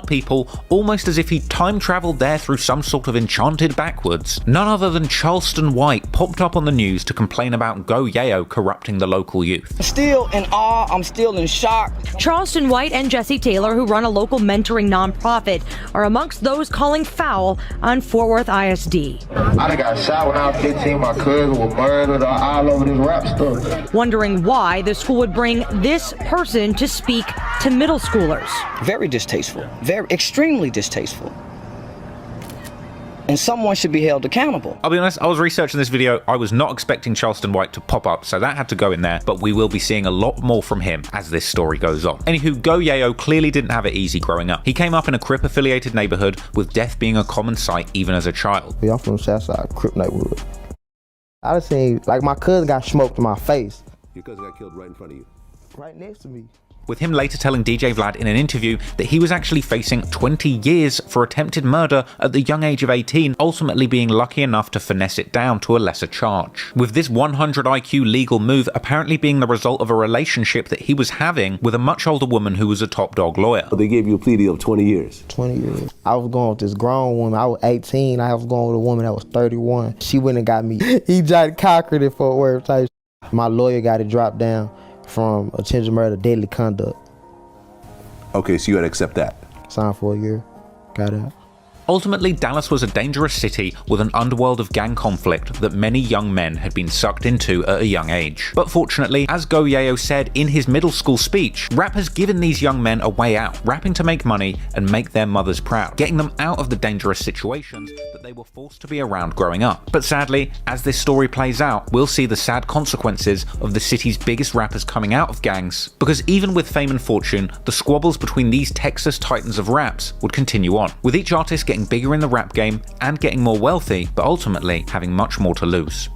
people almost as if he time traveled there through some sort of enchanted backwoods. None other than Charleston White popped up on the news to complain about Go Yayo corrupting the local youth. I'm still in awe, I'm still in shock. Charleston White and Jesse Taylor, who run a local mentoring nonprofit, are amongst those calling foul on Fort Worth ISD. I done got shot when I was 15, my cousin was murdered all over this rap stuff. Wondering why the school would bring this person to speak to middle schoolers. Very distasteful, very extremely distasteful. And someone should be held accountable. I'll be honest, I was researching this video, I was not expecting Charleston White to pop up, so that had to go in there, but we will be seeing a lot more from him as this story goes on. Anywho, Go Yayo clearly didn't have it easy growing up. He came up in a Crip-affiliated neighborhood, with death being a common sight even as a child. I'm from Southside, Crip neighborhood. I just seen, like, my cousin got smoked in my face. Your cousin got killed right in front of you? Right next to me. With him later telling DJ Vlad in an interview that he was actually facing 20 years for attempted murder at the young age of 18, ultimately being lucky enough to finesse it down to a lesser charge. With this 100 IQ legal move apparently being the result of a relationship that he was having with a much older woman who was a top dog lawyer. They gave you a plea deal of 20 years. 20 years. I was going with this grown woman. I was 18. I was going with a woman that was 31. She went and got me. He tried to conquer it for a word type. My lawyer got it dropped down from attempted murder to deadly conduct. Okay, so you had to accept that. Signed for a year, got out. Ultimately, Dallas was a dangerous city with an underworld of gang conflict that many young men had been sucked into at a young age. But fortunately, as Go Yayo said in his middle school speech, rap has given these young men a way out, rapping to make money and make their mothers proud, getting them out of the dangerous situations that they were forced to be around growing up. But sadly, as this story plays out, we'll see the sad consequences of the city's biggest rappers coming out of gangs, because even with fame and fortune, the squabbles between these Texas titans of raps would continue on, with each artist getting bigger in the rap game and getting more wealthy, but ultimately having much more to lose.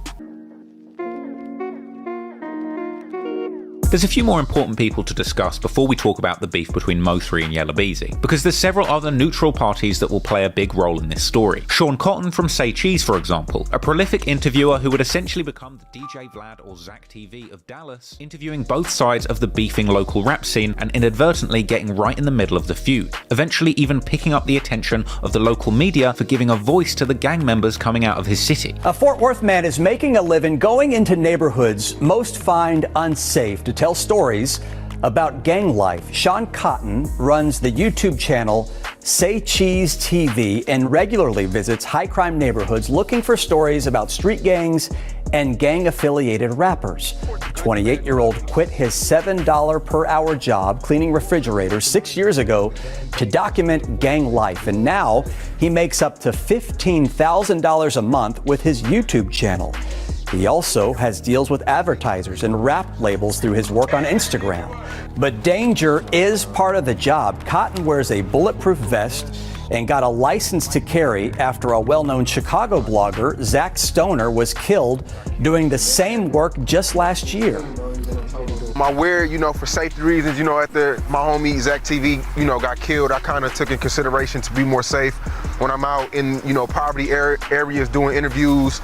There's a few more important people to discuss before we talk about the beef between Mo3 and Yella Beezy, because there's several other neutral parties that will play a big role in this story. Sean Cotton from Say Cheese, for example, a prolific interviewer who would essentially become the DJ Vlad or Zach TV of Dallas, interviewing both sides of the beefing local rap scene and inadvertently getting right in the middle of the feud, eventually even picking up the attention of the local media for giving a voice to the gang members coming out of his city. A Fort Worth man is making a living going into neighborhoods most find unsafe to tell stories about gang life. Sean Cotton runs the YouTube channel Say Cheese TV and regularly visits high crime neighborhoods looking for stories about street gangs and gang affiliated rappers. The 28-year-old quit his $7 per hour job cleaning refrigerators 6 years ago to document gang life, and now he makes up to $15,000 a month with his YouTube channel. He also has deals with advertisers and rap labels through his work on Instagram. But danger is part of the job. Cotton wears a bulletproof vest and got a license to carry after a well-known Chicago blogger, Zach Stoner, was killed doing the same work just last year. My wear, for safety reasons, after my homie Zach TV, got killed, I kind of took in consideration to be more safe when I'm out in, poverty areas doing interviews.